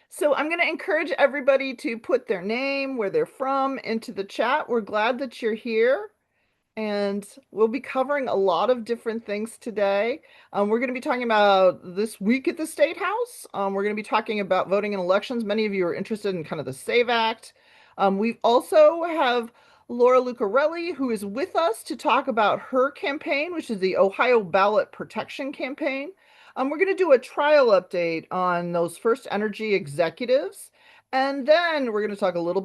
So I'm going to encourage everybody to put their name, where they're from, into the chat. We're glad that you're here, and we'll be covering a lot of different things today. We're going to be talking about this week at the State House. We're going to be talking about voting in elections. Many of you are interested in kind of the SAVE Act. We also have Laura Lucarelli, who is with us to talk about her campaign, which is the Ohio Ballot Protection Campaign. We're going to do a trial update on those FirstEnergy executives. And then we're going to talk a little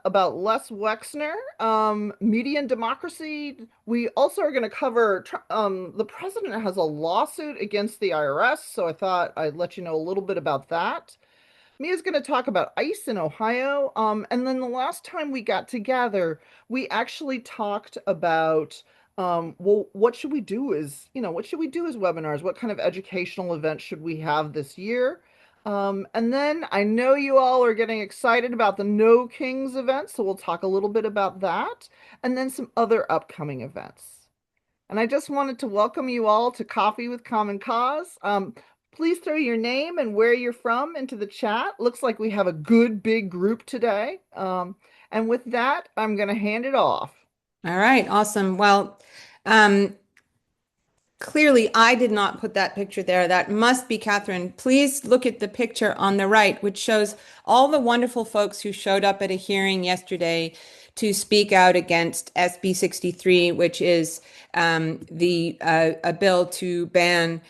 about Les Wexner, media and democracy. We also are going to cover the president has a lawsuit against the IRS, so I thought I'd let you know a little bit about that. Mia's going to talk about ICE in Ohio. And then the last time we got together, we actually talked about, well, what should we do what should we do as webinars? What kind of educational events should we have this year? And then I know you all are getting excited about the No Kings event, so we'll talk a little bit about that, and then some other upcoming events. And I just wanted to welcome you all to Coffee with Common Cause. Please throw your name and where you're from into the chat. Looks like we have a good big group today. And with that, I'm going to hand it off. All right, awesome. Well, um, clearly I did not put that picture there. That must be Catherine. Please look at the picture on the right, which shows all the wonderful folks who showed up at a hearing yesterday to speak out against SB 63, which is the a bill to ban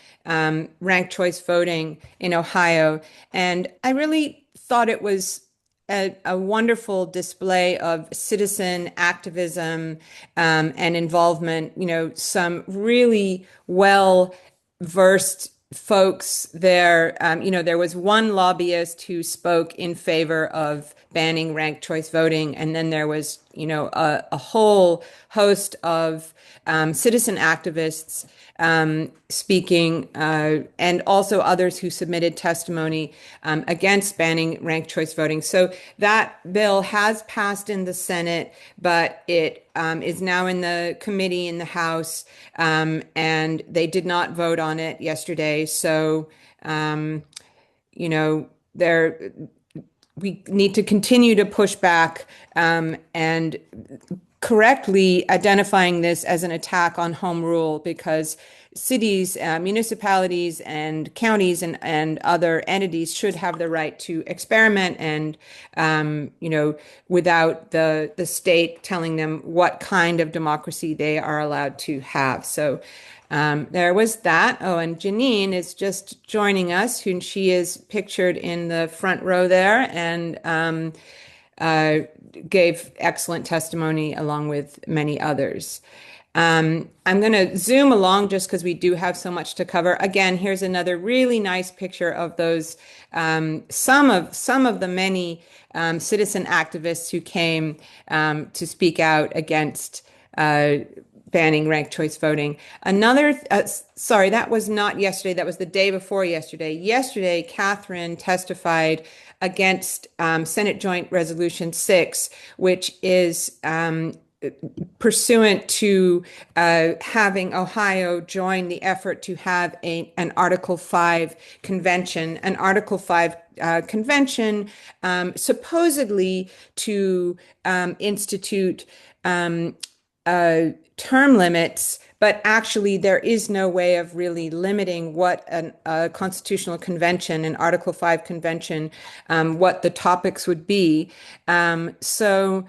ranked choice voting in Ohio. And I really thought it was a wonderful display of citizen activism and involvement. You know, some really well versed folks there. There was one lobbyist who spoke in favor of banning ranked choice voting, and then there was, a whole host of citizen activists speaking, and also others who submitted testimony against banning ranked choice voting. So that bill has passed in the Senate, but it is now in the committee in the House, and they did not vote on it yesterday. So, you know, there we need to continue to push back and correctly identifying this as an attack on home rule because cities, municipalities, and counties and other entities should have the right to experiment and, without the state telling them what kind of democracy they are allowed to have. So there was that. Oh, and Janine is just joining us, who she is pictured in the front row there, and uh, gave excellent testimony along with many others. I'm going to zoom along just because we do have so much to cover. Again, here's another really nice picture of those some of the many citizen activists who came to speak out against banning ranked choice voting. Sorry, that was not yesterday. That was the day before yesterday. Yesterday, Catherine testified against Senate Joint Resolution 6, which is pursuant to having Ohio join the effort to have an Article 5 convention, convention supposedly to institute term limits, but actually there is no way of really limiting what a constitutional convention, an Article 5 convention, what the topics would be. So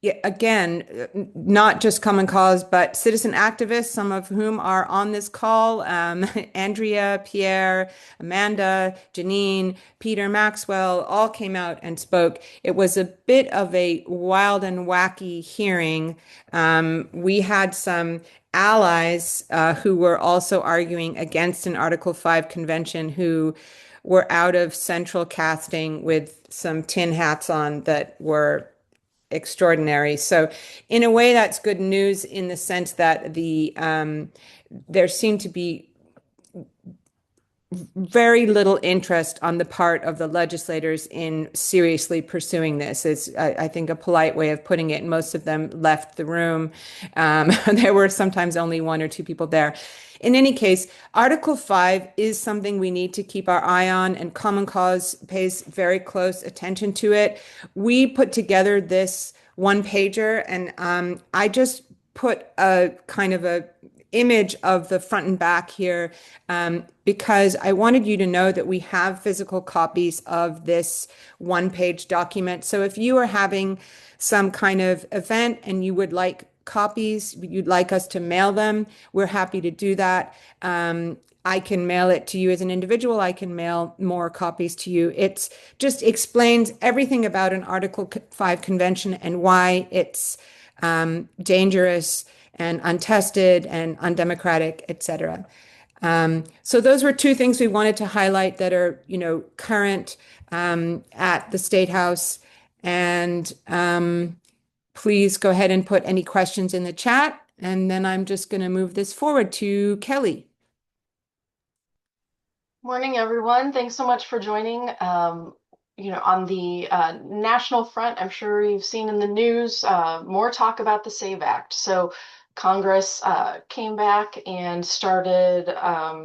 yeah, again, not just Common Cause, but citizen activists, some of whom are on this call, Andrea, Pierre, Amanda, Janine, Peter Maxwell, all came out and spoke. It was a bit of a wild and wacky hearing. We had some allies who were also arguing against an Article 5 convention who were out of central casting with some tin hats on that were extraordinary. So, in a way, that's good news in the sense that there seemed to be very little interest on the part of the legislators in seriously pursuing this. Is, I think, a polite way of putting it. Most of them left the room. There were sometimes only one or two people there. In any case, Article 5 is something we need to keep our eye on, and Common Cause pays very close attention to it. We put together this one pager, and I just put a kind of a image of the front and back here, because I wanted you to know that we have physical copies of this one-page document. So if you are having some kind of event and you would like copies, you'd like us to mail them, we're happy to do that. I can mail it to you as an individual. I can mail more copies to you. It just explains everything about an Article 5 convention and why it's dangerous and untested and undemocratic, et cetera. So those were two things we wanted to highlight that are, current at the State House. And please go ahead and put any questions in the chat. And then I'm just going to move this forward to Kelly. Morning, everyone. Thanks so much for joining. On the national front, I'm sure you've seen in the news more talk about the SAVE Act. So Congress came back and started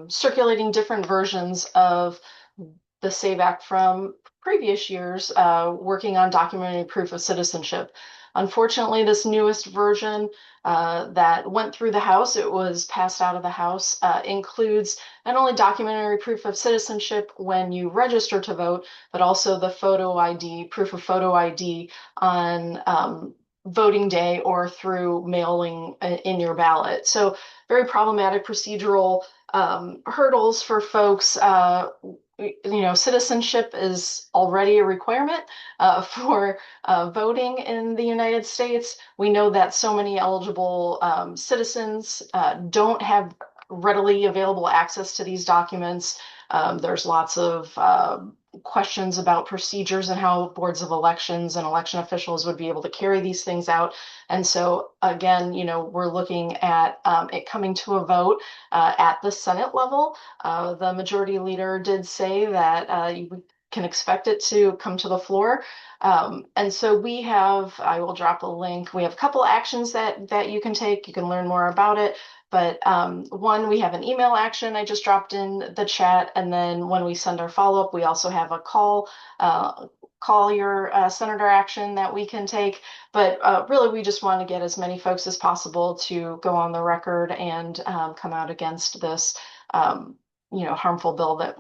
circulating different versions of the SAVE Act from previous years, working on documentary proof of citizenship. Unfortunately, this newest version that went through the House, it was passed out of the House, includes not only documentary proof of citizenship when you register to vote, but also the photo ID, proof of photo ID on voting day or through mailing in your ballot. So very problematic procedural hurdles for folks. Citizenship is already a requirement for voting in the United States. We know that so many eligible citizens don't have readily available access to these documents. There's lots of questions about procedures and how boards of elections and election officials would be able to carry these things out. And so, again, we're looking at it coming to a vote at the Senate level. The majority leader did say that you can expect it to come to the floor. And so I will drop a link. We have a couple actions that you can take. You can learn more about it. But one, we have an email action I just dropped in the chat. And then when we send our follow-up, we also have a call your senator action that we can take. But really, we just want to get as many folks as possible to go on the record and come out against this harmful bill that,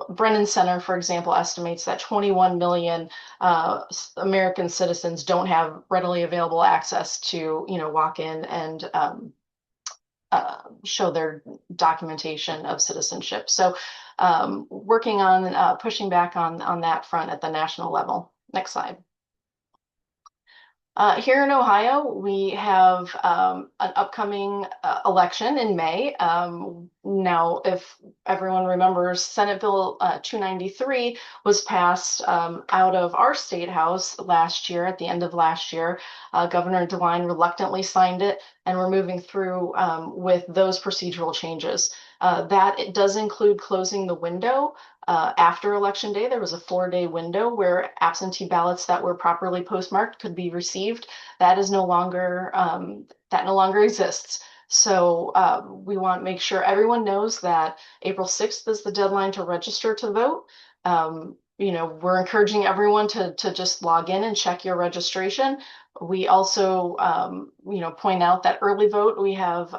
Brennan Center, for example, estimates that 21 million American citizens don't have readily available access to, walk in and show their documentation of citizenship. So working on pushing back on that front at the national level. Next slide. Here in Ohio, we have an upcoming election in May. Now, if everyone remembers, Senate Bill 293 was passed out of our state house last year, at the end of last year. Governor DeWine reluctantly signed it, and we're moving through with those procedural changes. That it does include closing the window. After Election Day, there was a 4-day window where absentee ballots that were properly postmarked could be received. That is no longer exists. So we want to make sure everyone knows that April 6th is the deadline to register to vote. We're encouraging everyone to just log in and check your registration. We also, point out that early vote, we have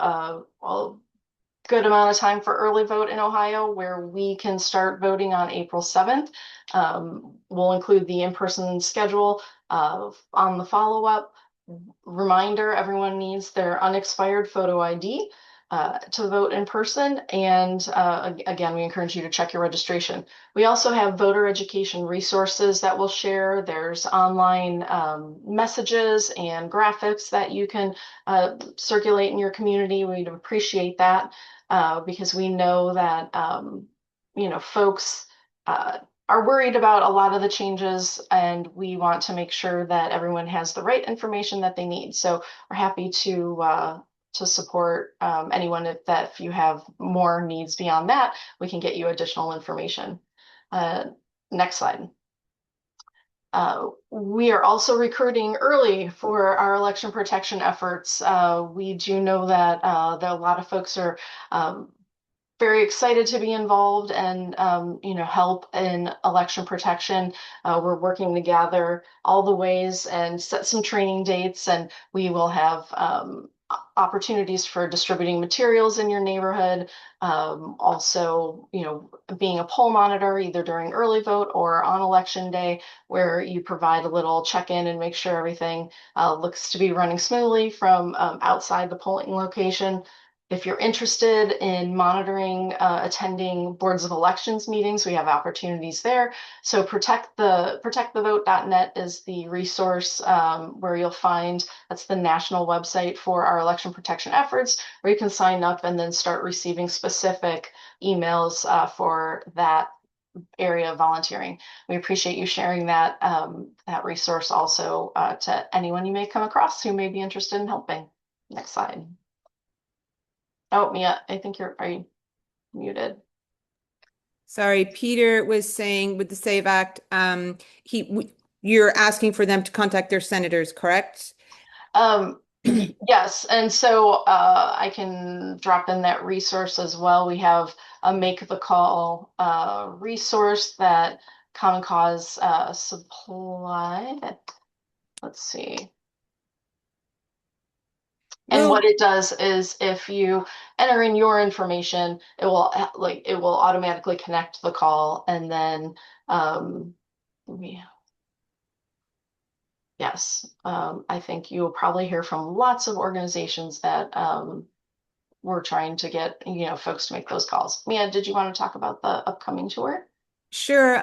good amount of time for early vote in Ohio, where we can start voting on April 7th. We'll include the in-person schedule on the follow-up. Reminder, everyone needs their unexpired photo ID to vote in person. And again, we encourage you to check your registration. We also have voter education resources that we'll share. There's online messages and graphics that you can circulate in your community. We'd appreciate that because we know that, folks are worried about a lot of the changes, and we want to make sure that everyone has the right information that they need. So we're happy to to support anyone if you have more needs beyond that, we can get you additional information. Uh, Next slide. We are also recruiting early for our election protection efforts. We do know that there are a lot of folks are very excited to be involved and help in election protection. We're working to gather all the ways and set some training dates, and we will have opportunities for distributing materials in your neighborhood. Also, being a poll monitor either during early vote or on election day, where you provide a little check-in and make sure everything looks to be running smoothly from outside the polling location. If you're interested in monitoring, attending boards of elections meetings, we have opportunities there. So protectthevote.net is the resource where you'll find, that's the national website for our election protection efforts, where you can sign up and then start receiving specific emails for that area of volunteering. We appreciate you sharing that resource also to anyone you may come across who may be interested in helping. Next slide. Oh, Mia, I think are you muted? Sorry, Peter was saying with the SAVE Act, you're asking for them to contact their senators, correct? Yes, and so I can drop in that resource as well. We have a Make the Call resource that Common Cause supplied. Let's see. And Well, what it does is if you enter in your information, it will automatically connect the call, and then we yes, I think you'll probably hear from lots of organizations that we're trying to get, folks to make those calls. Mia, did you want to talk about the upcoming tour? sure.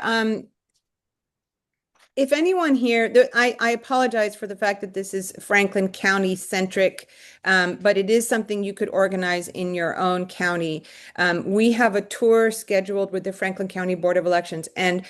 If anyone here, I apologize for the fact that this is Franklin County centric, but it is something you could organize in your own county. We have a tour scheduled with the Franklin County Board of Elections, and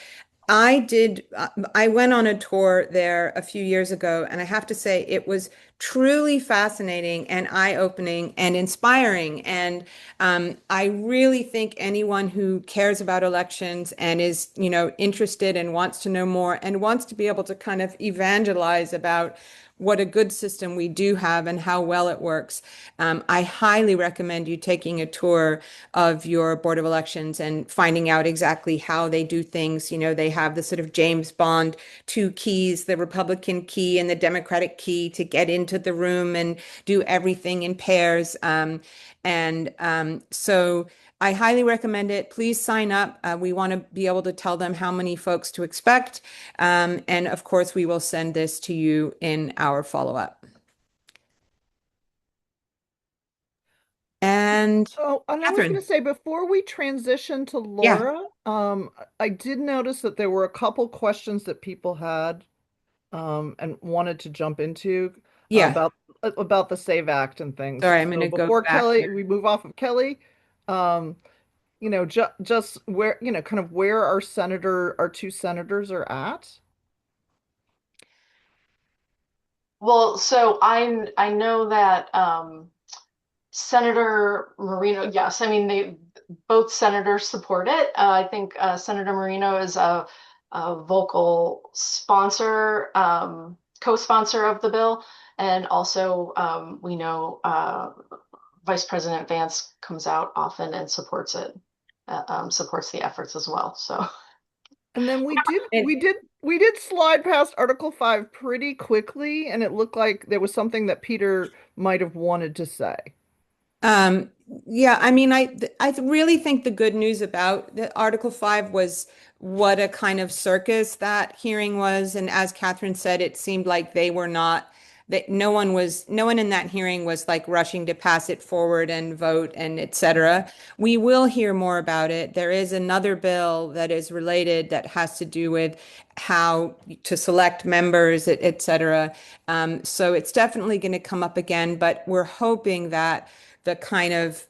I went on a tour there a few years ago, and I have to say it was truly fascinating and eye-opening and inspiring. And I really think anyone who cares about elections and is, interested and wants to know more and wants to be able to kind of evangelize about what a good system we do have and how well it works. I highly recommend you taking a tour of your Board of Elections and finding out exactly how they do things. They have the sort of James Bond two keys, the Republican key and the Democratic key to get into the room and do everything in pairs. So I highly recommend it. Please sign up. We want to be able to tell them how many folks to expect. And of course, we will send this to you in our follow-up. And Oh, and I was going Catherine, to say before we transition to yeah, Laura, I did notice that there were a couple questions that people had and wanted to jump into yeah. about the Save Act and things. Sorry, I'm going So to go before back Kelly, here. we move off of Kelly. Um, just where, kind of where our two senators are at. Well, so I know that Senator Marino, yes, I mean they both senators support it. I think Senator Marino is a vocal sponsor, co-sponsor of the bill, and also we know Vice President Vance comes out often and supports it, supports the efforts as well. So. And then we did And we did we did slide past Article 5 pretty quickly, and it looked like there was something that Peter might have wanted to say. Um, yeah, I mean, I really think the good news about the Article 5 was what a kind of circus that hearing was. And as Catherine said, it seemed like they were not that no one in that hearing was like rushing to pass it forward and vote and et cetera. We will hear more about it. There is another bill that is related that has to do with how to select members, et cetera. So it's definitely going to come up again, but we're hoping that the kind of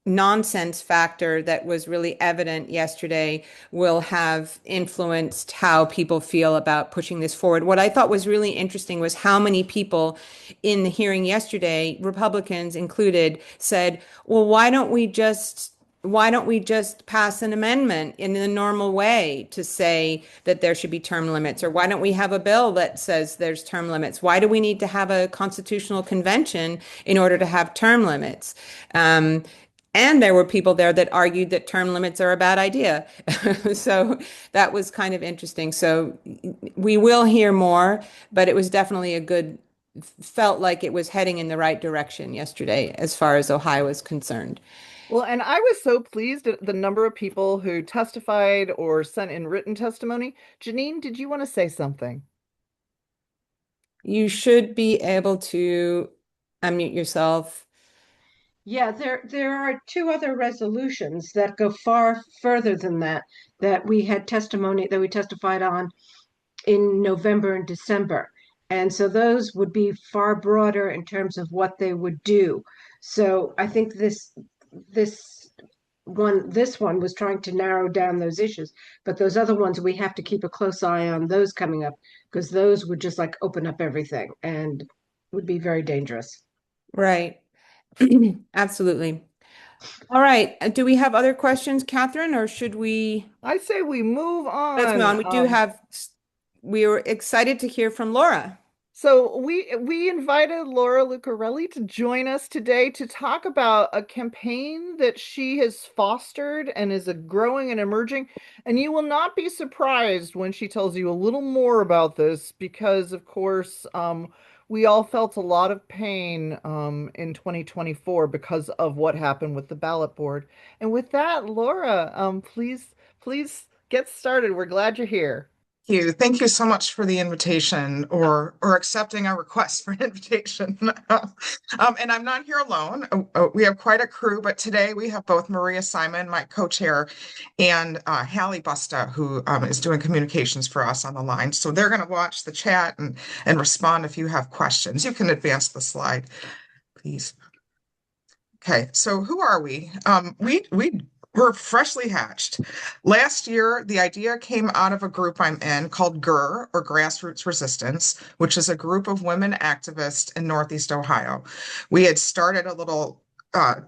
nonsense factor that was really evident yesterday will have influenced how people feel about pushing this forward. What I thought was really interesting was how many people in the hearing yesterday, Republicans included, said, well, why don't we just pass an amendment in the normal way to say that there should be term limits? Or why don't we have a bill that says there's term limits? Why do we need to have a constitutional convention in order to have term limits? And there were people there that argued that term limits are a bad idea. So that was kind of interesting. So we will hear more, but it was definitely felt like it was heading in the right direction yesterday as far as Ohio is concerned. Well, and I was so pleased at the number of people who testified or sent in written testimony. Janine, did you want to say something? You should be able to unmute yourself. Yeah, there are two other resolutions that go far further than that we testified on in November and December. And so those would be far broader in terms of what they would do. So I think this this one was trying to narrow down those issues, but those other ones we have to keep a close eye on those coming up because those would just like open up everything and would be very dangerous. Right. Absolutely. All right. Do we have other questions, Catherine, or should we? I say we move Let's move on. on. We were excited to hear from Laura. So we invited Laura Lucarelli to join us today to talk about a campaign that she has fostered and is a growing and emerging. And you will not be surprised when she tells you a little more about this because, of course, we all felt a lot of pain in 2024 because of what happened with the ballot board. And with that, Laura, please get started. We're glad you're here. You. Thank you so much for the invitation or accepting our request for an invitation. And I'm not here alone. We have quite a crew, but today we have both Maria Simon, my co-chair, and Hallie Busta, who is doing communications for us on the line. So they're going to watch the chat and respond if you have questions. You can advance the slide, please. Okay, so who are we? We're freshly hatched. Last year, the idea came out of a group I'm in called GER, or Grassroots Resistance, which is a group of women activists in Northeast Ohio. We had started a little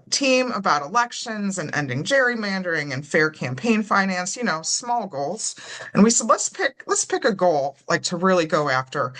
team about elections and ending gerrymandering and fair campaign finance, small goals. And we said, let's pick a goal like to really go after.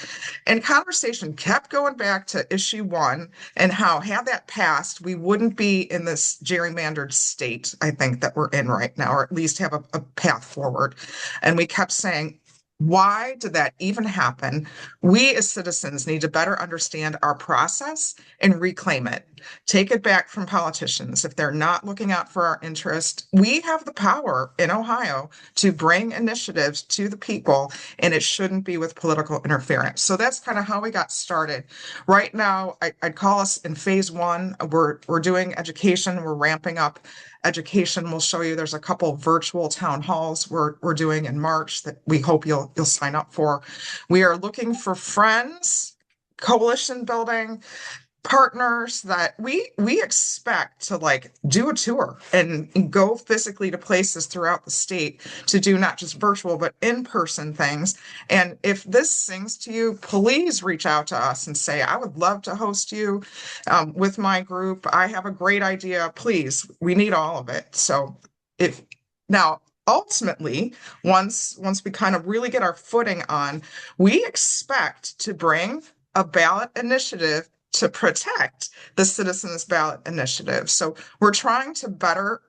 And conversation kept going back to issue one and how had that passed, we wouldn't be in this gerrymandered state, I think, that we're in right now, or at least have a path forward. And we kept saying, why did that even happen? We as citizens need to better understand our process and reclaim it. Take it back from politicians. If they're not looking out for our interest, we have the power in Ohio to bring initiatives to the people, and it shouldn't be with political interference. So that's kind of how we got started. Right now, I'd call us in phase one. We're doing education. We're ramping up education. We'll show you there's a couple virtual town halls we're doing in March that we hope you'll sign up for. We are looking for friends, coalition building, partners that we expect to like do a tour and go physically to places throughout the state to do not just virtual but in-person things. And if this sings to you, please reach out to us and say, I would love to host you with my group. I have a great idea. Please, we need all of it. So if now ultimately, once we kind of really get our footing on, we expect to bring a ballot initiative to protect the Citizens Ballot Initiative. So we're trying to better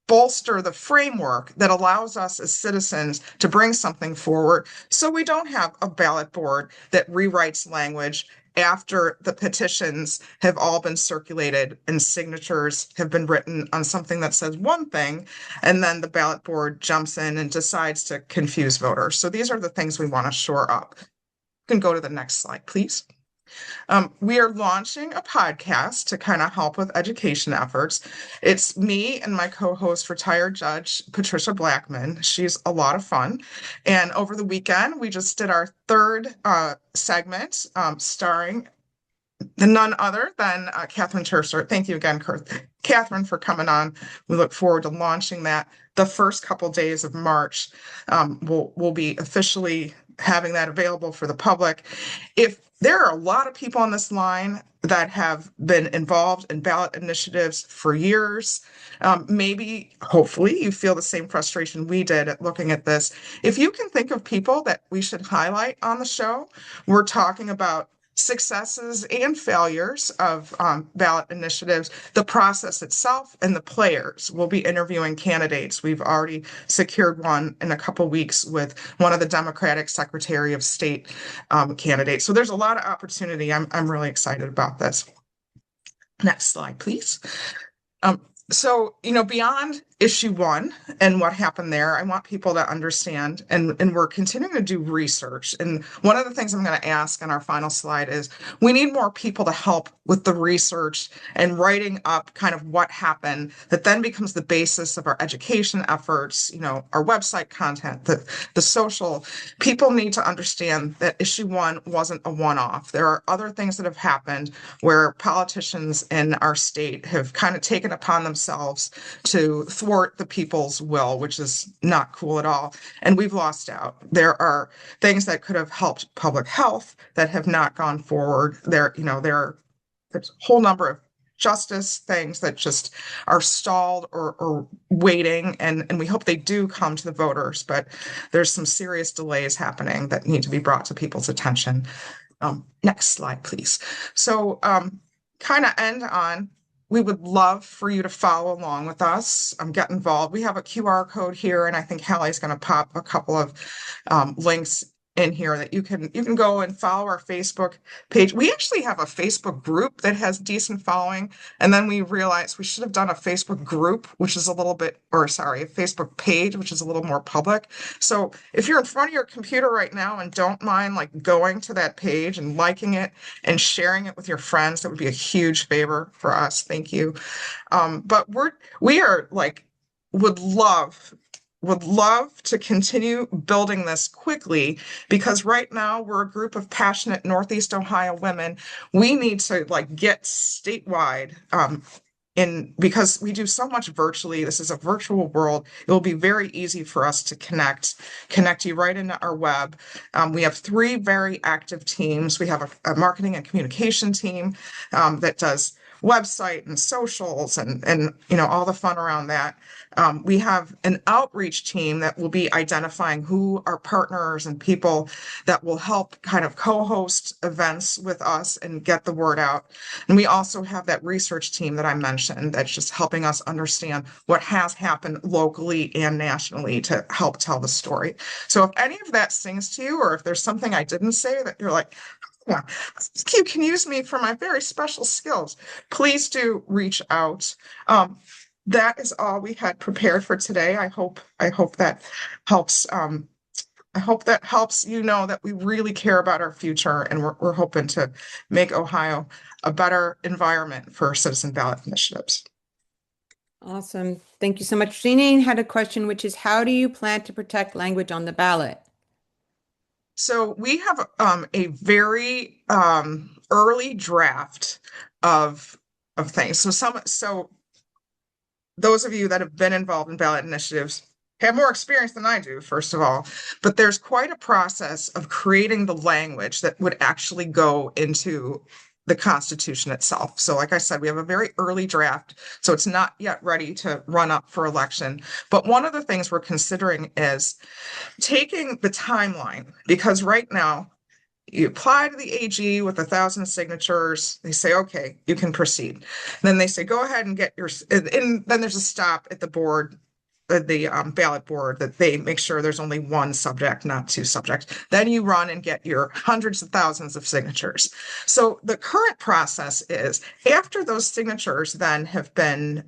bolster the framework that allows us as citizens to bring something forward so we don't have a ballot board that rewrites language after the petitions have all been circulated and signatures have been written on something that says one thing, and then the ballot board jumps in and decides to confuse voters. So these are the things we want to shore up. You can go to the next slide, please. We are launching a podcast to kind of help with education efforts. It's me and my co-host, retired Judge Patricia Blackman. She's a lot of fun. And over the weekend, we just did our third segment starring none other than Catherine Terser. Thank you again, Catherine, for coming on. We look forward to launching that the first couple days of March. We'll be officially having that available for the public. If there are a lot of people on this line that have been involved in ballot initiatives for years, maybe, hopefully, you feel the same frustration we did at looking at this. If you can think of people that we should highlight on the show, we're talking about successes and failures of ballot initiatives, the process itself, and the players. We'll be interviewing candidates. We've already secured one in a couple weeks with one of the Democratic Secretary of State candidates. So there's a lot of opportunity. I'm really excited about this. Next slide, please. So, beyond issue 1 and what happened there, I want people to understand, and we're continuing to do research. And one of the things I'm going to ask on our final slide is we need more people to help with the research and writing up kind of what happened that then becomes the basis of our education efforts, our website content, the social. People need to understand that issue 1 wasn't a one-off. There are other things that have happened where politicians in our state have kind of taken upon themselves to thwart the people's will, which is not cool at all. And we've lost out. There are things that could have helped public health that have not gone forward. There's a whole number of justice things that just are stalled or waiting, and we hope they do come to the voters, but there's some serious delays happening that need to be brought to people's attention. Next slide, please. So kind of end on, we would love for you to follow along with us, get involved. We have a QR code here, and I think Hallie's going to pop a couple of links in here that you can go and follow our Facebook page. We actually have a Facebook group that has decent following, and then we realized we should have done a Facebook group, which is a Facebook page, which is a little more public. So if you're in front of your computer right now and don't mind going to that page and liking it and sharing it with your friends, that would be a huge favor for us. Thank you. But we are would love to continue building this quickly, because right now we're a group of passionate Northeast Ohio women. We need to get statewide, because we do so much virtually. This is a virtual world. It will be very easy for us to connect you right into our web. We have 3 very active teams. We have a marketing and communication team that does website and socials and all the fun around that. We have an outreach team that will be identifying who are partners and people that will help kind of co-host events with us and get the word out. And we also have that research team that I mentioned that's just helping us understand what has happened locally and nationally to help tell the story. So if any of that sings to you, or if there's something I didn't say that you're like, yeah, you can use me for my very special skills, please do reach out. That is all we had prepared for today. I hope that helps. I hope that helps that we really care about our future, and we're hoping to make Ohio a better environment for citizen ballot initiatives. Awesome. Thank you so much. Janine had a question, which is, how do you plan to protect language on the ballot? So we have a very early draft of things. So those of you that have been involved in ballot initiatives have more experience than I do, first of all, but there's quite a process of creating the language that would actually go into the Constitution itself. So like I said, we have a very early draft, so it's not yet ready to run up for election. But one of the things we're considering is taking the timeline, because right now you apply to the AG with 1,000 signatures. They say, okay, you can proceed. And then they say, go ahead and get your, and then there's a stop at the board, the ballot board, that they make sure there's only one subject, not 2 subjects. Then you run and get your hundreds of thousands of signatures. So the current process is, after those signatures then have been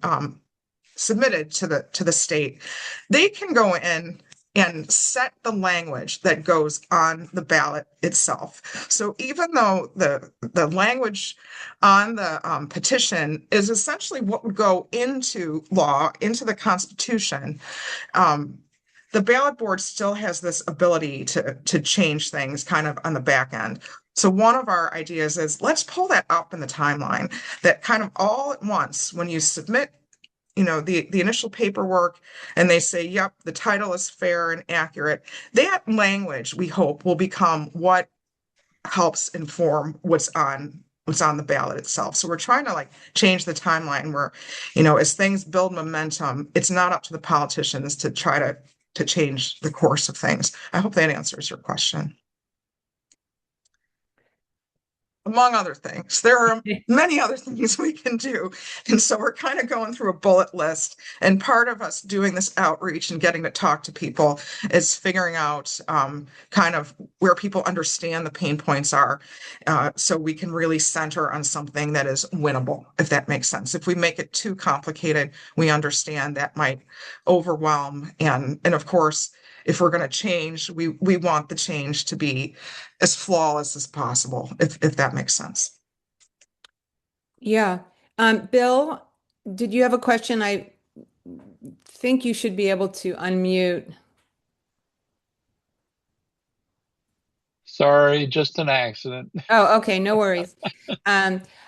submitted to the state, they can go in and set the language that goes on the ballot itself. So even though the language on the petition is essentially what would go into law, into the Constitution, the ballot board still has this ability to change things kind of on the back end. So one of our ideas is let's pull that up in the timeline, that kind of all at once when you submit, the initial paperwork and they say, yep, the title is fair and accurate. That language, we hope, will become what helps inform what's on the ballot itself. So we're trying to like change the timeline where, as things build momentum, it's not up to the politicians to try to change the course of things. I hope that answers your question. Among other things. There are many other things we can do. And so we're kind of going through a bullet list. And part of us doing this outreach and getting to talk to people is figuring out kind of where people understand the pain points are, so we can really center on something that is winnable, if that makes sense. If we make it too complicated, we understand that might overwhelm. And of course, if we're going to change, we want the change to be as flawless as possible, if that makes sense. Yeah. Bill, did you have a question? I think you should be able to unmute. Sorry, just an accident. Oh, okay, no worries.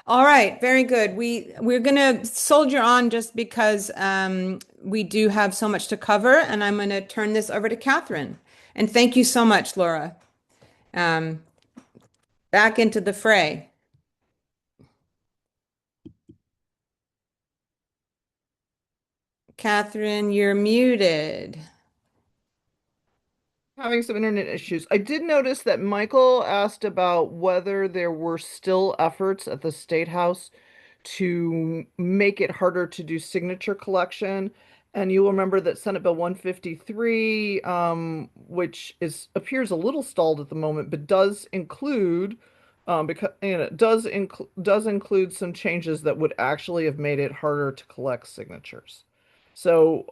All right, very good. We're gonna soldier on just because we do have so much to cover, and I'm gonna turn this over to Catherine. And thank you so much, Laura. Um, Back into the fray. Catherine, you're muted. Having some internet issues. I did notice that Michael asked about whether there were still efforts at the State House to make it harder to do signature collection. And you'll remember that Senate Bill 153, which appears a little stalled at the moment, but does include because it does include some changes that would actually have made it harder to collect signatures. So,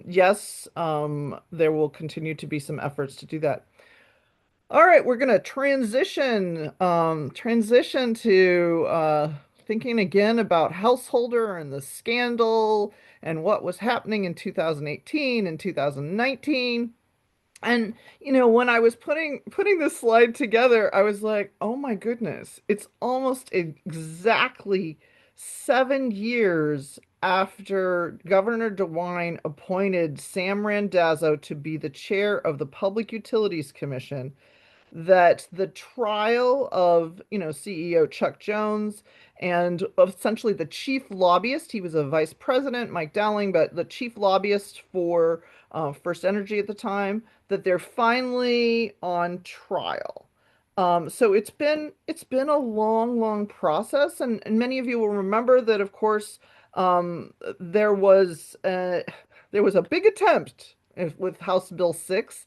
yes, there will continue to be some efforts to do that. All right, we're gonna transition to thinking again about Householder and the scandal and what was happening in 2018 and 2019. And when I was putting this slide together, I was like, "Oh my goodness, it's almost exactly 7 years after Governor DeWine appointed Sam Randazzo to be the chair of the Public Utilities Commission, that the trial of, CEO Chuck Jones and essentially the chief lobbyist, he was a vice president, Mike Dowling, but the chief lobbyist for FirstEnergy at the time, that they're finally on trial. So it's been a long, long process, and many of you will remember that, of course, there was a big attempt with House Bill 6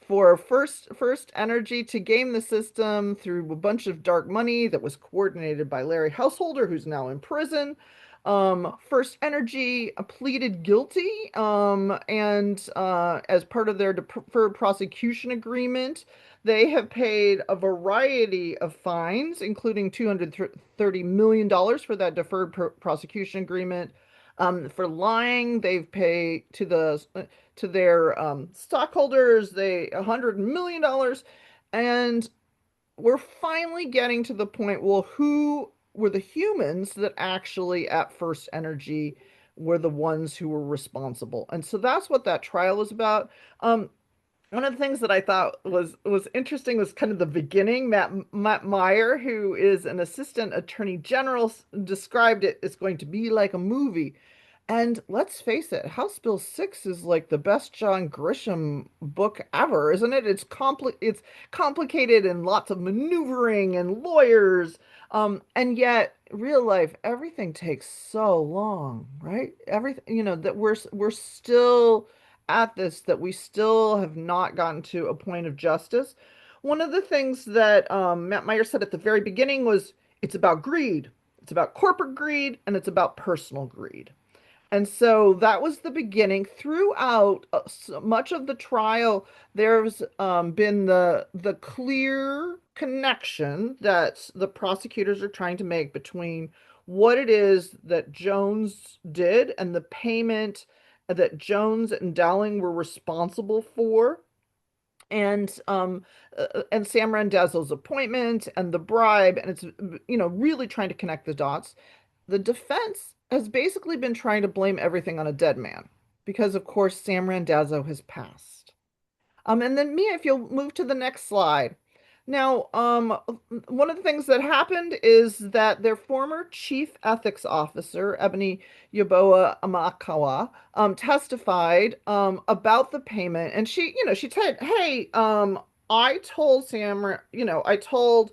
for FirstEnergy to game the system through a bunch of dark money that was coordinated by Larry Householder, who's now in prison. FirstEnergy pleaded guilty, and as part of their deferred prosecution agreement, they have paid a variety of fines, including $230 million for that deferred prosecution agreement. For lying, they've paid to their stockholders $100 million, and we're finally getting to the point. Well, who were the humans that actually at FirstEnergy were the ones who were responsible? And so that's what that trial is about. One of the things that I thought was interesting was kind of the beginning. Matt Meyer, who is an assistant attorney general, described it as going to be like a movie. And let's face it, House Bill 6 is like the best John Grisham book ever, isn't it? It's complicated and lots of maneuvering and lawyers. And yet real life, everything takes so long, right? Everything, that we're still at this, that we still have not gotten to a point of justice. One of the things that Matt Meyer said at the very beginning was it's about greed. It's about corporate greed and it's about personal greed. And so that was the beginning. Throughout so much of the trial, there's been the clear connection that the prosecutors are trying to make between what it is that Jones did and the payment that Jones and Dowling were responsible for. and Sam Randazzo's appointment and the bribe, and it's really trying to connect the dots. The defense has basically been trying to blame everything on a dead man because, of course, Sam Randazzo has passed. And then Mia, if you'll move to the next slide. Now, one of the things that happened is that their former chief ethics officer, Ebony Yaboa Amakawa, testified about the payment, and she said, "Hey, I told I told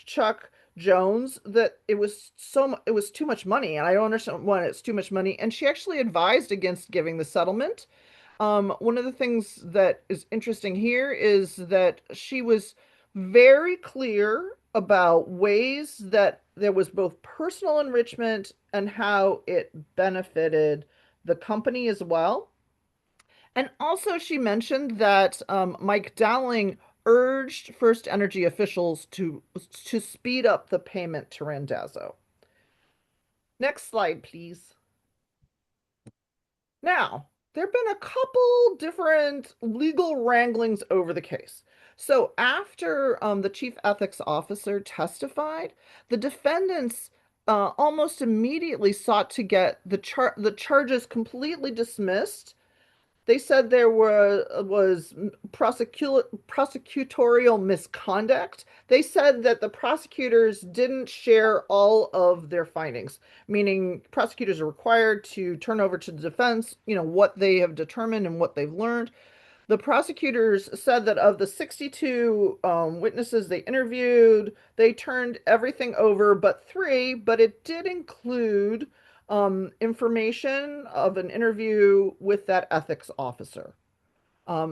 Chuck Jones that it was too much money, and I don't understand why it's too much money." And she actually advised against giving the settlement. One of the things that is interesting here is that she was very clear about ways that there was both personal enrichment and how it benefited the company as well. And also, she mentioned that Mike Dowling urged FirstEnergy officials to speed up the payment to Randazzo. Next slide, please. Now, there have been a couple different legal wranglings over the case. So after the chief ethics officer testified, the defendants almost immediately sought to get the charges completely dismissed. They said there was prosecutorial misconduct. They said that the prosecutors didn't share all of their findings, meaning prosecutors are required to turn over to the defense, what they have determined and what they've learned. The prosecutors said that of the 62 witnesses they interviewed, they turned everything over but three, but it did include information of an interview with that ethics officer.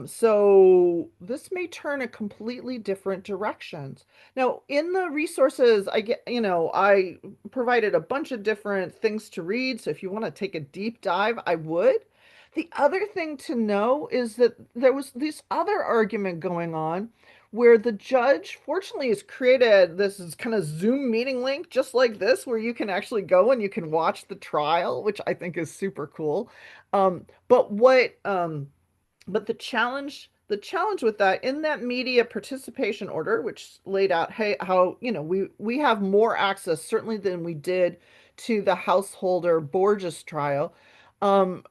So this may turn a completely different directions. Now, in the resources, I provided a bunch of different things to read. So if you want to take a deep dive, I would. The other thing to know is that there was this other argument going on where the judge fortunately has created this is kind of Zoom meeting link just like this where you can actually go and you can watch the trial, which I think is super cool. Um, but what but the challenge with that in that media participation order, which laid out, hey, how we have more access certainly than we did to the householder Borges trial. Um,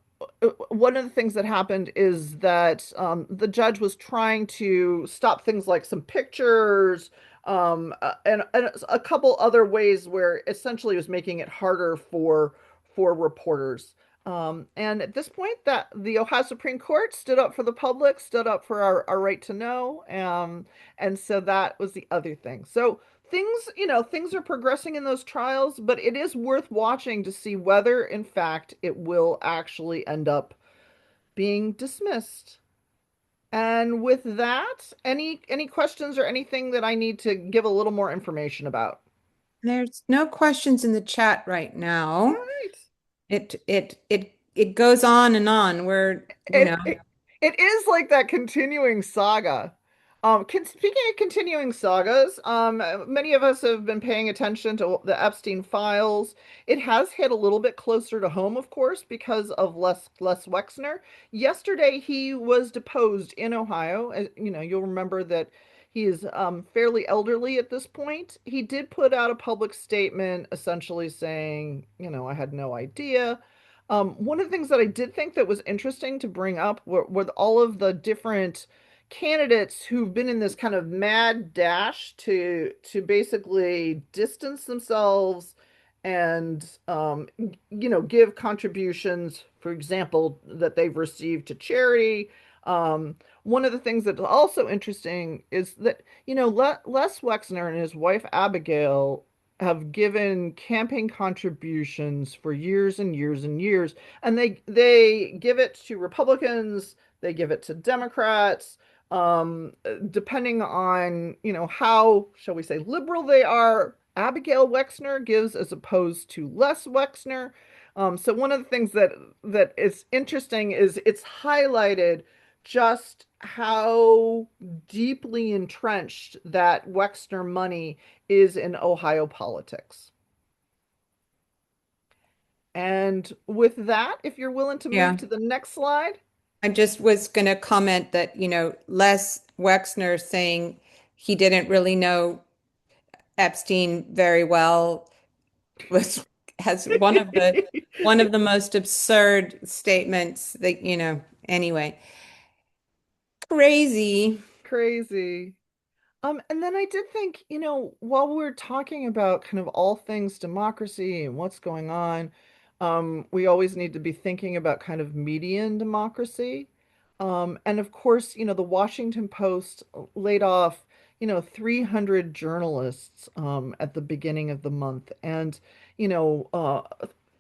one of the things that happened is that the judge was trying to stop things like some pictures, and a couple other ways where essentially it was making it harder for reporters. And at this point, that the Ohio Supreme Court stood up for the public, stood up for our right to know, and so that was the other thing. So things are progressing in those trials, but it is worth watching to see whether, in fact, it will actually end up being dismissed. And with that, any questions or anything that I need to give a little more information about? There's no questions in the chat right All now. right. It goes on and on. It is like that continuing saga. Speaking of continuing sagas, many of us have been paying attention to the Epstein files. It has hit a little bit closer to home, of course, because of Les Wexner. Yesterday, he was deposed in Ohio. You'll remember that he is fairly elderly at this point. He did put out a public statement essentially saying, I had no idea. One of the things that I did think that was interesting to bring up were all of the different candidates who've been in this kind of mad dash to basically distance themselves and give contributions, for example, that they've received to charity. One of the things that's also interesting is that Les Wexner and his wife Abigail have given campaign contributions for years and years and years, and they give it to Republicans, they give it to Democrats, depending on how, shall we say, liberal they are. Abigail Wexner gives as opposed to Les Wexner. So one of the things that is interesting is it's highlighted just how deeply entrenched that Wexner money is in Ohio politics. And with that, if you're willing to move Yeah. to the next slide. I just was going to comment that, Les Wexner saying he didn't really know Epstein very well was has one of the most absurd statements that, anyway. Crazy. Crazy. And then I did think, while we're talking about kind of all things democracy and what's going on, we always need to be thinking about kind of median democracy. And of course, the Washington Post laid off, 300 journalists at the beginning of the month, and you know, uh,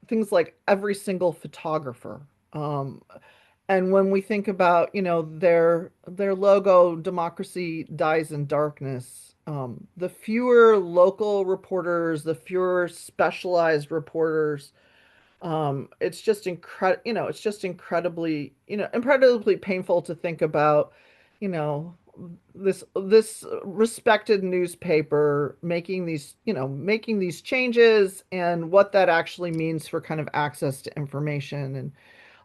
things like every single photographer. And when we think about, their logo, democracy dies in darkness, the fewer local reporters, the fewer specialized reporters, it's just incredibly, incredibly painful to think about, you know, this respected newspaper making these changes and what that actually means for kind of access to information. And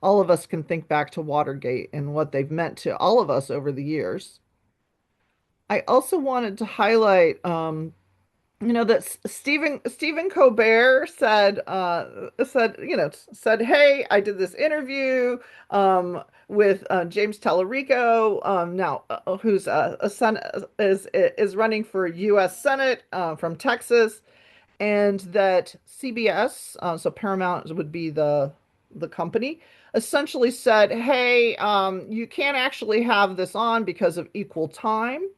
all of us can think back to Watergate and what they've meant to all of us over the years. I also wanted to highlight, that Stephen Colbert said, "Hey, I did this interview with James Tallarico, now who's a son is running for U.S. Senate from Texas, and that CBS, so Paramount would be the company, essentially said, "Hey, you can't actually have this on because of equal time."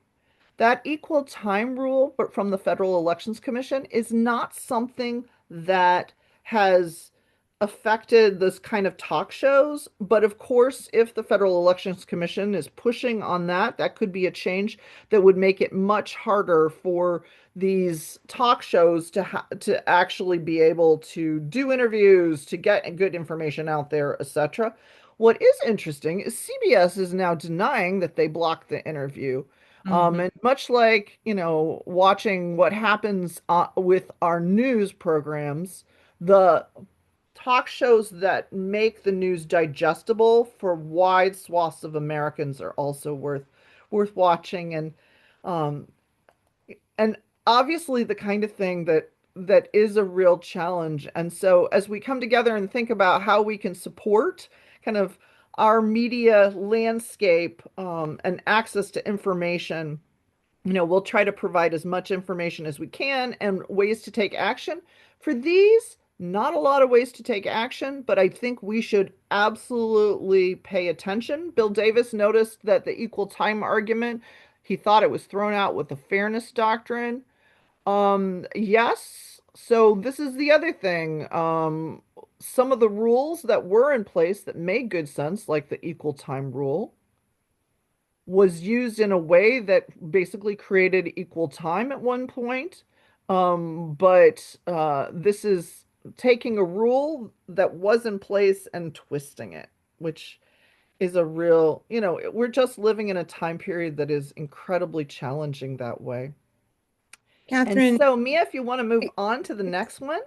That equal time rule, but from the Federal Elections Commission, is not something that has affected this kind of talk shows. But of course, if the Federal Elections Commission is pushing on that, that could be a change that would make it much harder for these talk shows to actually be able to do interviews, to get good information out there, etc. What is interesting is CBS is now denying that they blocked the interview. Mhm. And much like, watching what happens with our news programs, the talk shows that make the news digestible for wide swaths of Americans are also worth watching. Um, and obviously the kind of thing that is a real challenge. And so as we come together and think about how we can support kind of our media landscape and access to information, we'll try to provide as much information as we can and ways to take action. For these, not a lot of ways to take action, but I think we should absolutely pay attention. Bill Davis noticed that the equal time argument, he thought it was thrown out with the fairness doctrine. Yes. So this is the other thing. Some of the rules that were in place that made good sense, like the equal time rule, was used in a way that basically created equal time at one point. But this is taking a rule that was in place and twisting it, which is a real, we're just living in a time period that is incredibly challenging that way. And Catherine, so, Mia, if you want to move on to the next one.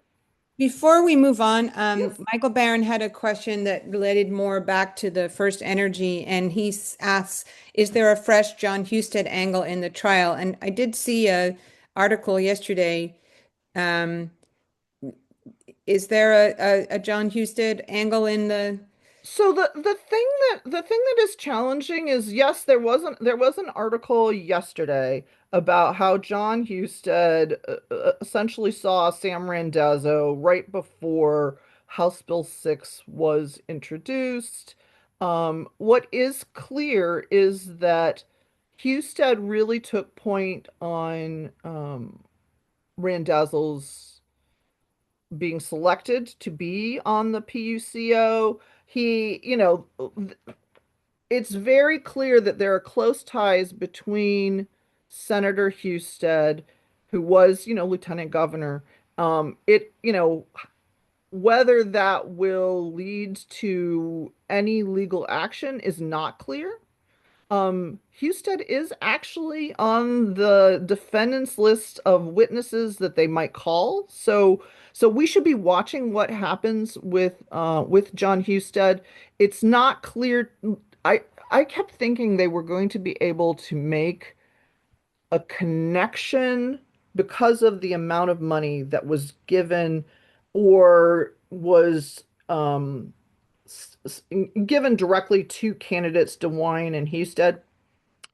before we move on, Yes. Michael Barron had a question that related more back to the FirstEnergy, and he asks, "Is there a fresh John Husted angle in the trial?" And I did see a article yesterday. Um, is there a John Husted angle in the? So the thing that is challenging is, yes, there was an article yesterday about how John Husted essentially saw Sam Randazzo right before House Bill 6 was introduced. What is clear is that Husted really took point on Randazzo's being selected to be on the PUCO. He, it's very clear that there are close ties between Senator Husted, who was, lieutenant governor. Whether that will lead to any legal action is not clear. Husted is actually on the defendant's list of witnesses that they might call. So we should be watching what happens with John Husted. It's not clear. I kept thinking they were going to be able to make a connection because of the amount of money that was given or was given directly to candidates DeWine and Husted,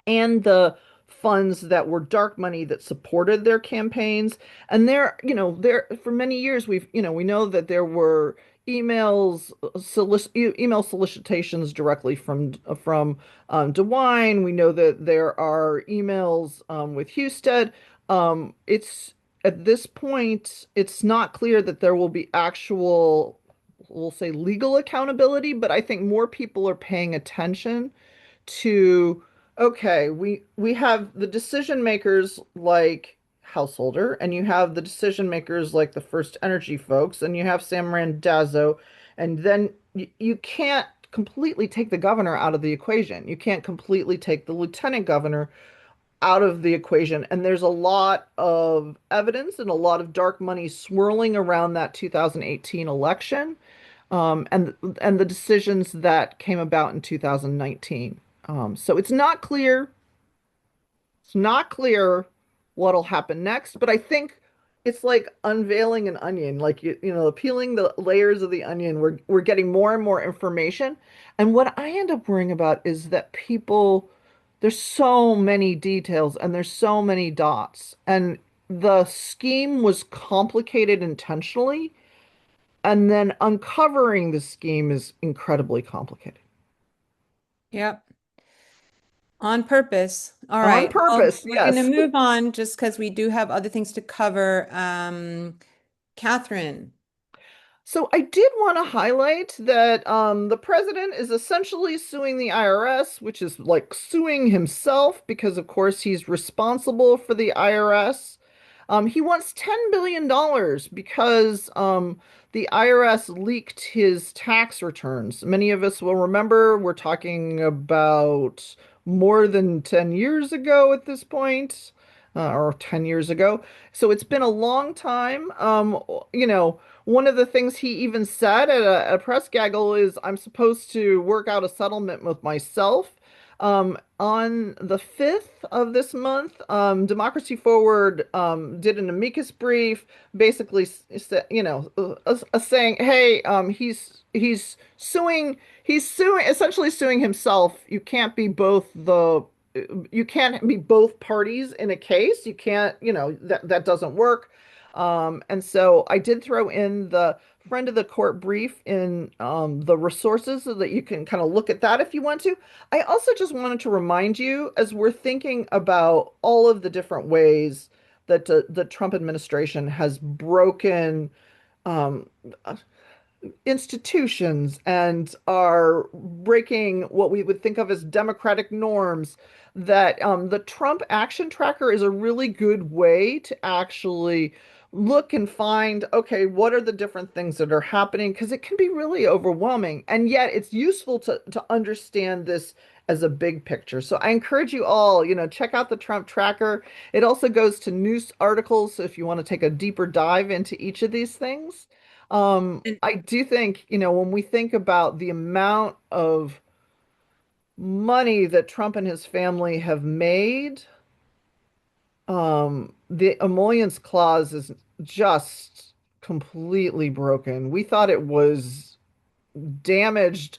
and the funds that were dark money that supported their campaigns. And there for many years we know that there were email solicitations directly from DeWine. We know that there are emails with Husted. It's at this point, it's not clear that there will be actual, we'll say, legal accountability, but I think more people are paying attention to, okay, we have the decision makers like Householder, and you have the decision makers like the FirstEnergy folks, and you have Sam Randazzo, and then you can't completely take the governor out of the equation. You can't completely take the lieutenant governor out of the equation. And there's a lot of evidence and a lot of dark money swirling around that 2018 election, and the decisions that came about in 2019. So it's not clear what'll happen next, but I think it's like unveiling an onion, like peeling the layers of the onion. We're getting more and more information, and what I end up worrying about is that there's so many details and there's so many dots, and the scheme was complicated intentionally, and then uncovering the scheme is incredibly complicated. Yep. On purpose. All On right. Well, purpose, we're going to yes. move on just because we do have other things to cover. Catherine. So I did want to highlight that the president is essentially suing the IRS, which is like suing himself because, of course, he's responsible for the IRS. He wants $10 billion because the IRS leaked his tax returns. Many of us will remember we're talking about more than 10 years ago at this point, or 10 years ago. So it's been a long time. One of the things he even said at a press gaggle is, I'm supposed to work out a settlement with myself. On the 5th of this month, Democracy Forward did an amicus brief, basically, saying, "Hey, he's suing, essentially suing himself. You can't be both parties in a case. You can't, that doesn't work." And so I did throw in the friend of the court brief in the resources so that you can kind of look at that if you want to. I also just wanted to remind you, as we're thinking about all of the different ways that the Trump administration has broken um, institutions and are breaking what we would think of as democratic norms, that the Trump Action Tracker is a really good way to actually look and find, okay, what are the different things that are happening? Because it can be really overwhelming. And yet it's useful to understand this as a big picture. So I encourage you all, check out the Trump Tracker. It also goes to news articles. So if you want to take a deeper dive into each of these things. I do think, when we think about the amount of money that Trump and his family have made, the emollients clause is just completely broken. We thought it was damaged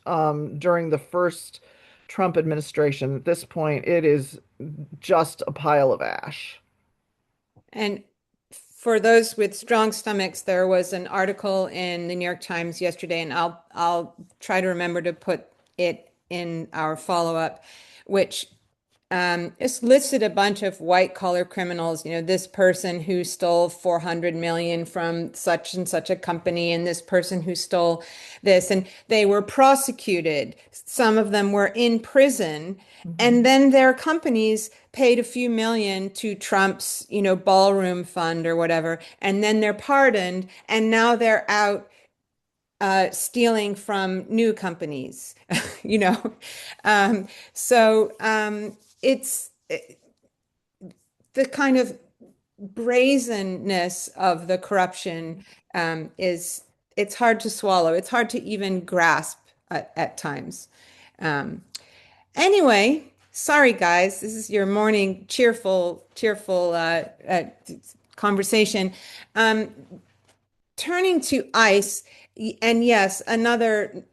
during the first Trump administration. At this point, it is just a pile of ash. And for those with strong stomachs, there was an article in the New York Times yesterday, and I'll try to remember to put it in our follow-up, which it's listed a bunch of white collar criminals, this person who stole 400 million from such and such a company, and this person who stole this, and they were prosecuted. Some of them were in prison, and Mhm. then their companies paid a few million to Trump's, ballroom fund or whatever, and then they're pardoned, and now they're out stealing from new companies, you know. So it's the kind of brazenness of the corruption is it's hard to swallow. It's hard to even grasp at times. Um, Anyway, sorry guys, this is your morning cheerful conversation. Um, Turning to ice, and yes, another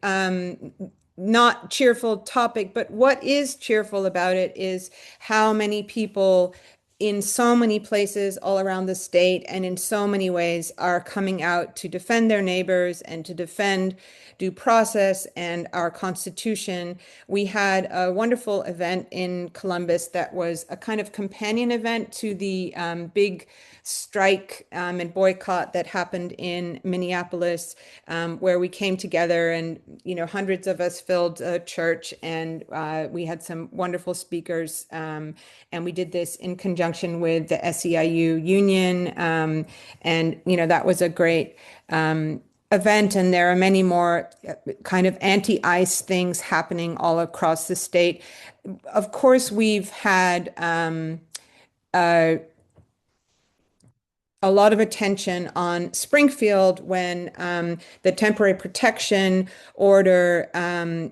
not cheerful topic, but what is cheerful about it is how many people in so many places all around the state and in so many ways are coming out to defend their neighbors and to defend due process and our Constitution. We had a wonderful event in Columbus that was a kind of companion event to the big strike and boycott that happened in Minneapolis, where we came together and, hundreds of us filled a church and we had some wonderful speakers. And we did this in conjunction with the SEIU union. And, that was a great event. And there are many more kind of anti-ice things happening all across the state. Of course, we've had a lot of attention on Springfield when the temporary protection order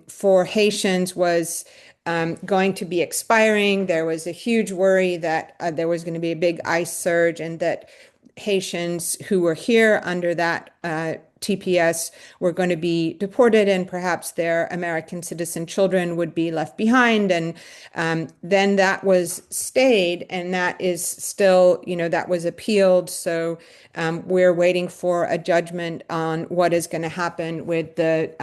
for Haitians was going to be expiring. There was a huge worry that there was going to be a big ice surge and that Haitians who were here under that TPS were going to be deported and perhaps their American citizen children would be left behind. And then that was stayed and that is still, that was appealed. So we're waiting for a judgment on what is going to happen with the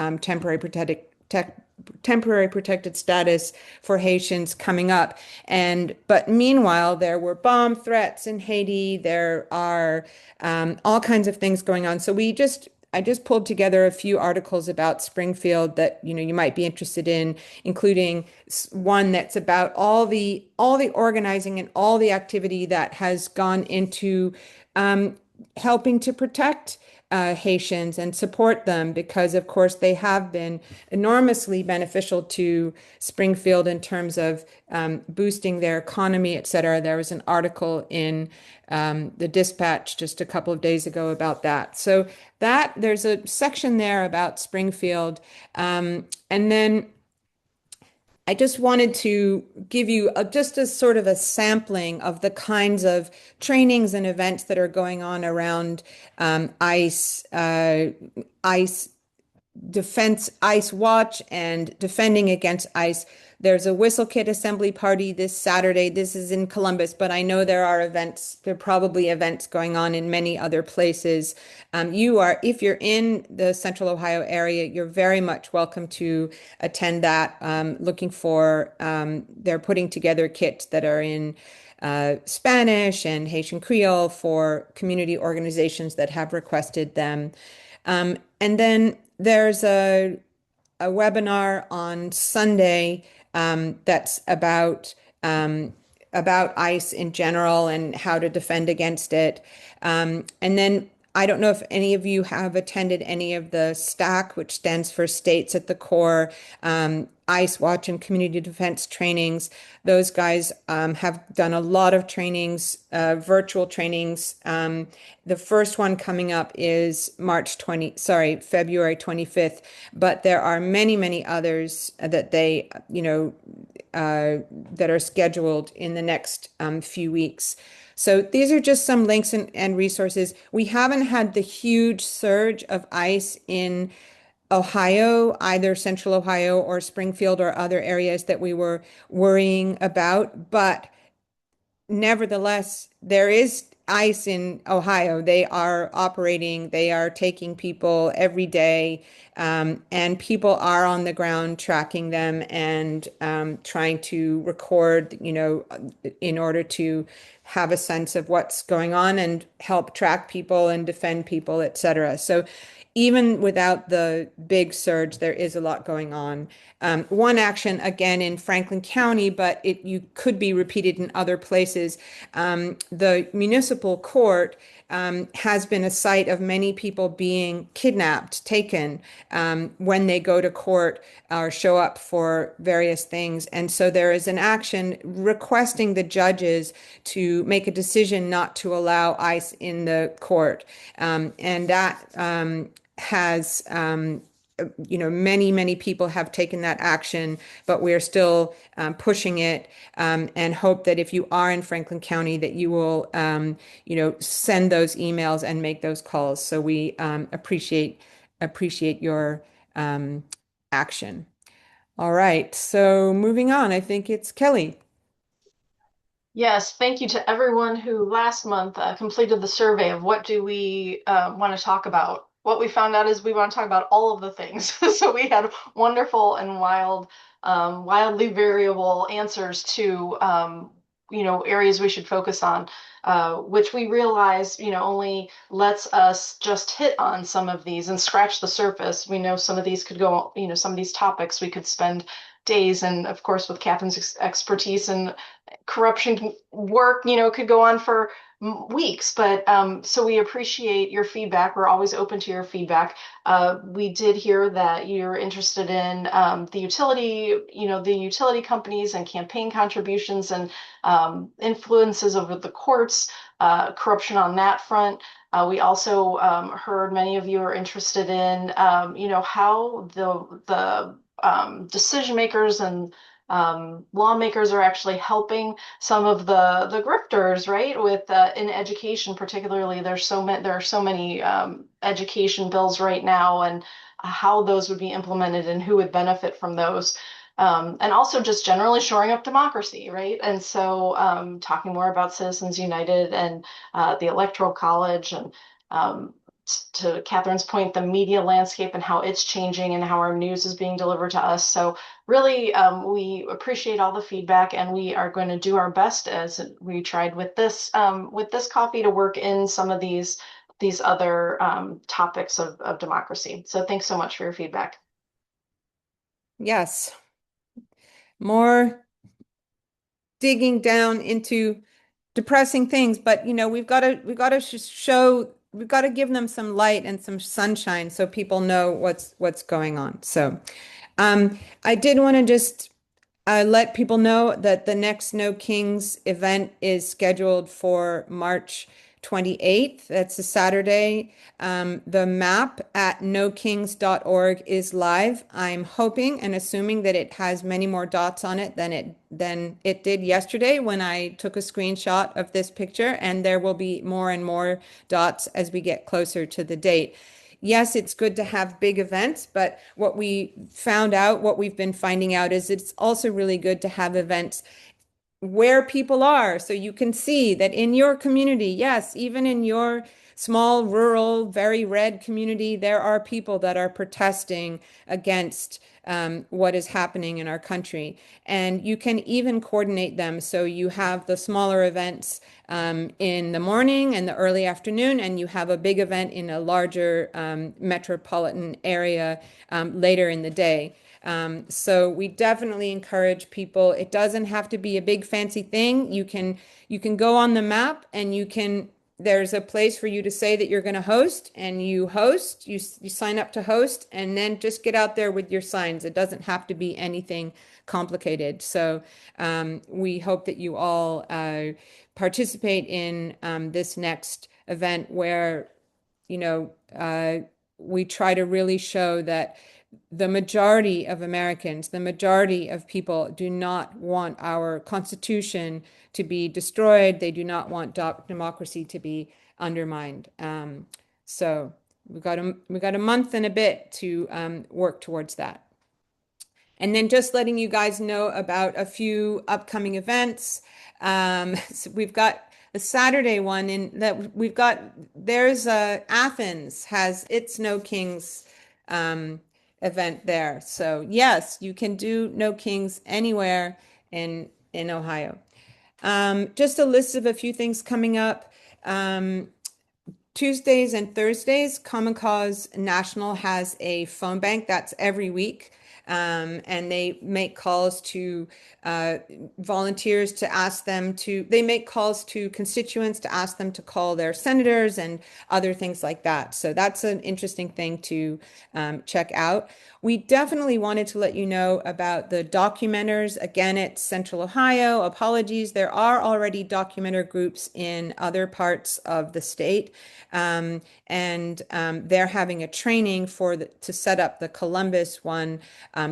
temporary protected status for Haitians coming up. But meanwhile, there were bomb threats in Haiti. There are all kinds of things going on. So I just pulled together a few articles about Springfield that you might be interested in, including one that's about all the organizing and all the activity that has gone into helping to protect Haitians and support them because, of course, they have been enormously beneficial to Springfield in terms of boosting their economy, et cetera. There was an article in the Dispatch just a couple of days ago about that. So there's a section there about Springfield. And then I just wanted to give you just a sort of a sampling of the kinds of trainings and events that are going on around ICE defense, ICE Watch, and defending against ICE. There's a whistle kit assembly party this Saturday. This is in Columbus, but I know there are probably events going on in many other places. If you're in the Central Ohio area, you're very much welcome to attend that. They're putting together kits that are in Spanish and Haitian Creole for community organizations that have requested them. And then there's a webinar on Sunday that's about ICE in general and how to defend against it. And then I don't know if any of you have attended any of the STAC, which stands for States at the Core, ICE Watch and Community Defense trainings. Those guys have done a lot of trainings, virtual trainings. The first one coming up is February 25th, but there are many, many others that that are scheduled in the next few weeks. So these are just some links and resources. We haven't had the huge surge of ICE in Ohio, either Central Ohio or Springfield or other areas that we were worrying about. But nevertheless, there is ICE in Ohio. They are operating, they are taking people every day, and people are on the ground tracking them and trying to record, in order to have a sense of what's going on and help track people and defend people, et cetera. So even without the big surge, there is a lot going on. One action, again, in Franklin County, but you could be repeated in other places. The municipal court has been a site of many people being kidnapped, taken when they go to court or show up for various things. And so there is an action requesting the judges to make a decision not to allow ICE in the court. And that has many, many people have taken that action, but we're still pushing it, and hope that if you are in Franklin County, that you will, send those emails and make those calls. So we appreciate your action. All right, so moving on, I think it's Kelly. Yes, thank you to everyone who last month completed the survey of what do we want to talk about. What we found out is we want to talk about all of the things. So we had wonderful and wildly variable answers to areas we should focus on, which we realize only lets us just hit on some of these and scratch the surface. We know some of these could go, some of these topics we could spend days, and of course with Catherine's expertise and corruption work, could go on for weeks. But so we appreciate your feedback. We're always open to your feedback. We did hear that you're interested in the utility companies and campaign contributions and influences over the courts, corruption on that front. We also heard many of you are interested in, how the decision makers and lawmakers are actually helping some of the grifters, right? With in education, particularly, there are so many education bills right now, and how those would be implemented and who would benefit from those. And also just generally shoring up democracy, right? And so talking more about Citizens United and the Electoral College, and to Catherine's point, the media landscape and how it's changing and how our news is being delivered to us. So really, we appreciate all the feedback, and we are going to do our best, as we tried with this coffee, to work in some of these other topics of democracy. So thanks so much for your feedback. Yes, more digging down into depressing things, but we've got to give them some light and some sunshine so people know what's going on. So I did want to just let people know that the next No Kings event is scheduled for March 28th. That's a Saturday. The map at nokings.org is live. I'm hoping and assuming that it has many more dots on it than it did yesterday when I took a screenshot of this picture, and there will be more and more dots as we get closer to the date. Yes, it's good to have big events, but what we've been finding out is it's also really good to have events where people are, so you can see that in your community, yes, even in your small, rural, very red community, there are people that are protesting against what is happening in our country. And you can even coordinate them. So you have the smaller events in the morning and the early afternoon, and you have a big event in a larger metropolitan area later in the day. So we definitely encourage people. It doesn't have to be a big fancy thing. You can go on the map, and there's a place for you to say that you're going to host, and you sign up to host, and then just get out there with your signs. It doesn't have to be anything complicated. So we hope that you all participate in this next event where, we try to really show that the majority of Americans, the majority of people do not want our Constitution to be destroyed. They do not want democracy to be undermined. So we've got a month and a bit to work towards that. And then just letting you guys know about a few upcoming events. So we've got a Saturday one there's Athens has its No Kings event there. So yes, you can do No Kings anywhere in Ohio. Just a list of a few things coming up. Tuesdays and Thursdays, Common Cause National has a phone bank. That's every week. and they make calls to volunteers to ask them to, they make calls to constituents to ask them to call their senators and other things like that. So that's an interesting thing to check out. We definitely wanted to let you know about the documenters. Again, it's Central Ohio. Apologies, there are already documenter groups in other parts of the state. And they're having a training to set up the Columbus one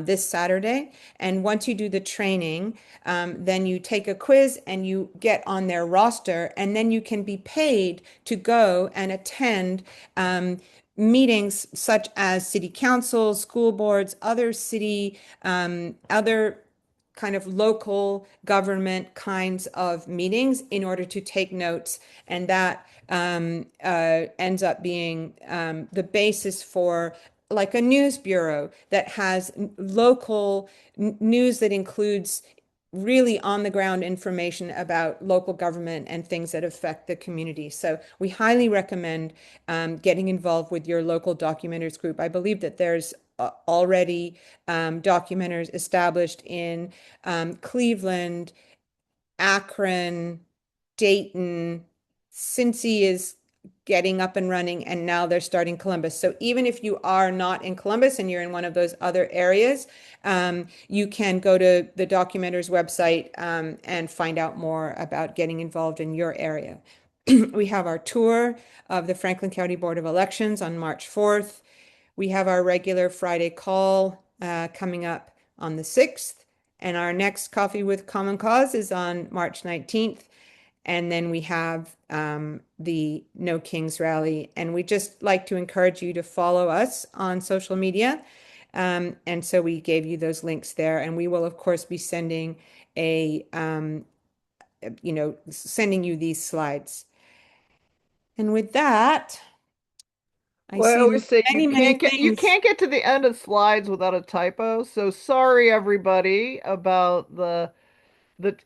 this Saturday. And once you do the training, then you take a quiz and you get on their roster, and then you can be paid to go and attend meetings such as city councils, school boards, other kind of local government kinds of meetings in order to take notes. And that ends up being the basis for like a news bureau that has local news that includes really on the ground information about local government and things that affect the community. So we highly recommend getting involved with your local documenters group. I believe that there's already documenters established in Cleveland, Akron, Dayton. Cincy is getting up and running, and now they're starting Columbus. So even if you are not in Columbus and you're in one of those other areas, you can go to the Documenters website and find out more about getting involved in your area. We have our tour of the Franklin County Board of Elections on March 4th. We have our regular Friday call coming up on the 6th. And our next Coffee with Common Cause is on March 19th. And then we have the No Kings rally. And we just like to encourage you to follow us on social media. And so we gave you those links there. And we will, of course, be sending sending you these slides. And with that, I Well, I see always say many, many you things. can't get to the end of slides without a typo. So sorry everybody about the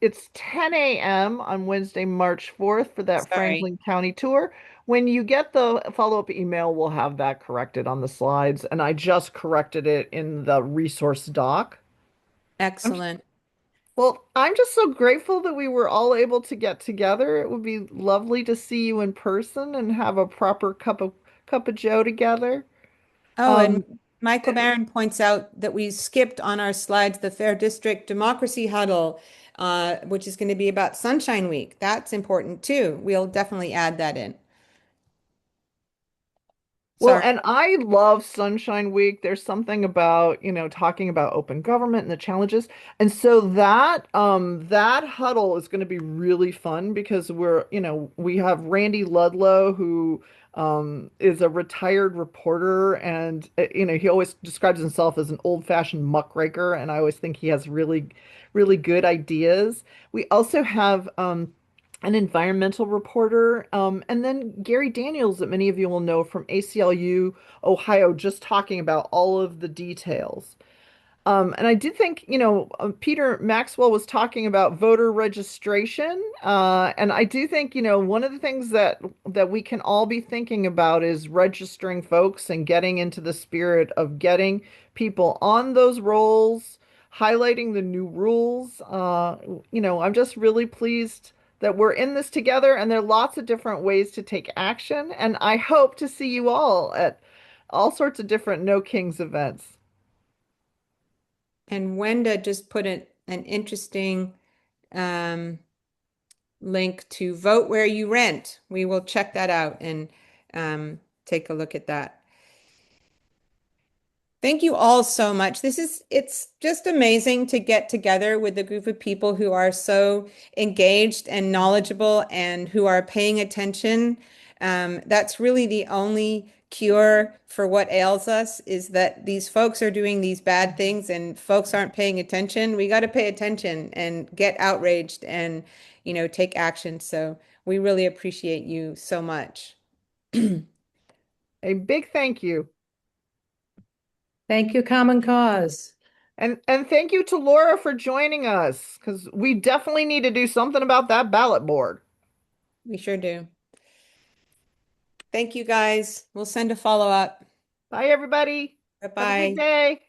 it's 10 a.m. on Wednesday, March 4th for that Sorry. Franklin County tour. When you get the follow-up email, we'll have that corrected on the slides, and I just corrected it in the resource doc. I'm Excellent. Well, I'm just so grateful that we were all able to get together. It would be lovely to see you in person and have a proper cup of Joe together. Oh, and Um, Michael Barron points out that we skipped on our slides the Fair District Democracy Huddle, which is going to be about Sunshine Week. That's important too. We'll definitely add that in. Well, Sorry. and I love Sunshine Week. There's something about, talking about open government and the challenges. And so that huddle is going to be really fun because we have Randy Ludlow who is a retired reporter and he always describes himself as an old-fashioned muckraker and I always think he has really really good ideas. We also have an environmental reporter, and then Gary Daniels, that many of you will know from ACLU, Ohio, just talking about all of the details. And I did think, Peter Maxwell was talking about voter registration, and I do think, one of the things that we can all be thinking about is registering folks and getting into the spirit of getting people on those rolls, highlighting the new rules. I'm just really pleased that we're in this together, and there are lots of different ways to take action, and I hope to see you all at all sorts of different No Kings events. And Wenda just put an interesting um, link to vote where you rent. We will check that out and take a look at that. Thank you all so much. It's just amazing to get together with a group of people who are so engaged and knowledgeable and who are paying attention. That's really the only cure for what ails us is that these folks are doing these bad things and folks aren't paying attention. We got to pay attention and get outraged and, take action. So we really appreciate you so much. A big thank you. Thank you, Common Cause. And thank you to Laura for joining us, because we definitely need to do something about that ballot board. We sure do. Thank you guys. We'll send a follow-up. Bye, everybody. Have a good Bye-bye. day.